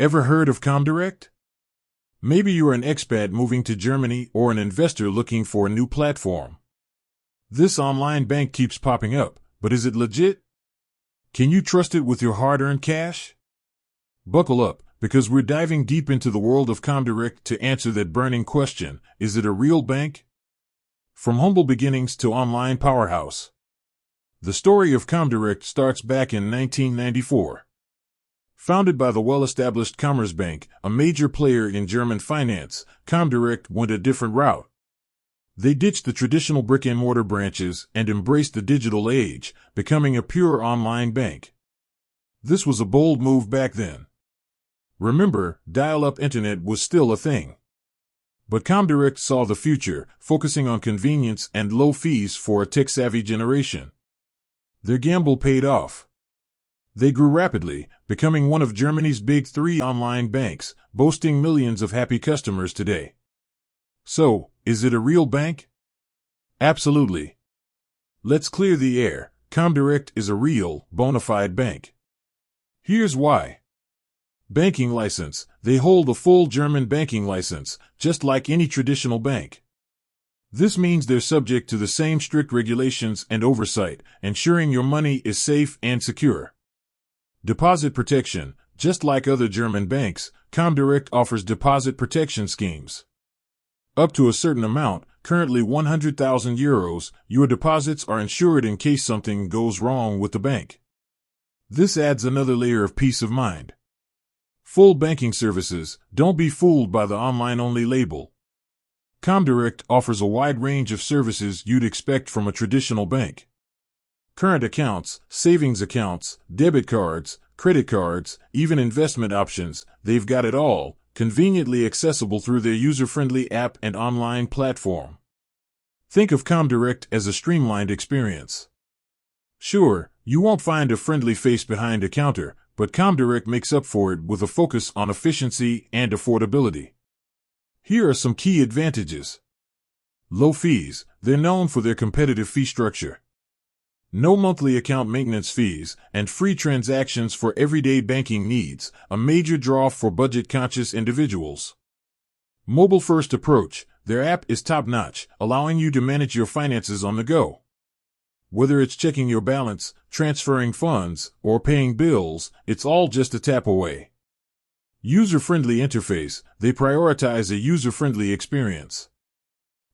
Ever heard of comdirect? Maybe you're an expat moving to Germany or an investor looking for a new platform. This online bank keeps popping up, but is it legit? Can you trust it with your hard-earned cash? Buckle up, because we're diving deep into the world of comdirect to answer that burning question: is it a real bank? From humble beginnings to online powerhouse. The story of comdirect starts back in 1994. Founded by the well-established Commerzbank, a major player in German finance, comdirect went a different route. They ditched the traditional brick-and-mortar branches and embraced the digital age, becoming a pure online bank. This was a bold move back then. Remember, dial-up internet was still a thing. But comdirect saw the future, focusing on convenience and low fees for a tech-savvy generation. Their gamble paid off. They grew rapidly, becoming one of Germany's big three online banks, boasting millions of happy customers today. So, is it a real bank? Absolutely. Let's clear the air. Comdirect is a real, bona fide bank. Here's why. Banking license. They hold a full German banking license, just like any traditional bank. This means they're subject to the same strict regulations and oversight, ensuring your money is safe and secure. Deposit protection. Just like other German banks, comdirect offers deposit protection schemes. Up to a certain amount, currently €100,000, your deposits are insured in case something goes wrong with the bank. This adds another layer of peace of mind. Full banking services. Don't be fooled by the online-only label. Comdirect offers a wide range of services you'd expect from a traditional bank. Current accounts, savings accounts, debit cards, credit cards, even investment options, they've got it all, conveniently accessible through their user-friendly app and online platform. Think of comdirect as a streamlined experience. Sure, you won't find a friendly face behind a counter, but comdirect makes up for it with a focus on efficiency and affordability. Here are some key advantages. Low fees. They're known for their competitive fee structure. No monthly account maintenance fees, and free transactions for everyday banking needs, a major draw for budget-conscious individuals. Mobile-first approach. Their app is top-notch, allowing you to manage your finances on the go. Whether it's checking your balance, transferring funds, or paying bills, it's all just a tap away. User-friendly interface. They prioritize a user-friendly experience.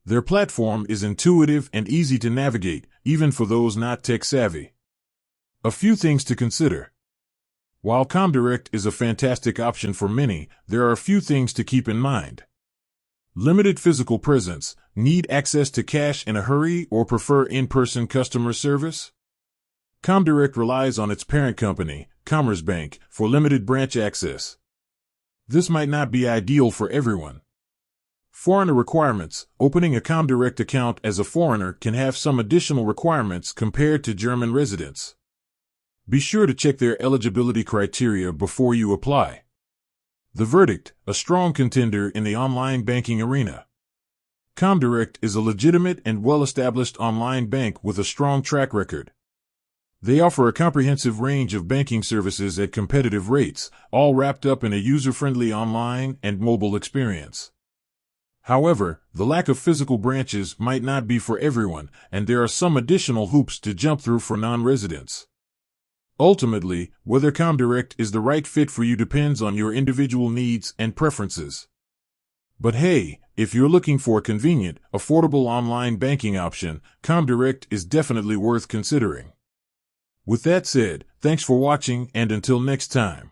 Their platform is intuitive and easy to navigate, even for those not tech-savvy. A few things to consider. While comdirect is a fantastic option for many, there are a few things to keep in mind. Limited physical presence. Need access to cash in a hurry or prefer in-person customer service? Comdirect relies on its parent company, Commerzbank, for limited branch access. This might not be ideal for everyone. Foreigner requirements. Opening a comdirect account as a foreigner can have some additional requirements compared to German residents. Be sure to check their eligibility criteria before you apply. The verdict: a strong contender in the online banking arena. Comdirect is a legitimate and well-established online bank with a strong track record. They offer a comprehensive range of banking services at competitive rates, all wrapped up in a user-friendly online and mobile experience. However, the lack of physical branches might not be for everyone, and there are some additional hoops to jump through for non-residents. Ultimately, whether comdirect is the right fit for you depends on your individual needs and preferences. But hey, if you're looking for a convenient, affordable online banking option, comdirect is definitely worth considering. With that said, thanks for watching, and until next time.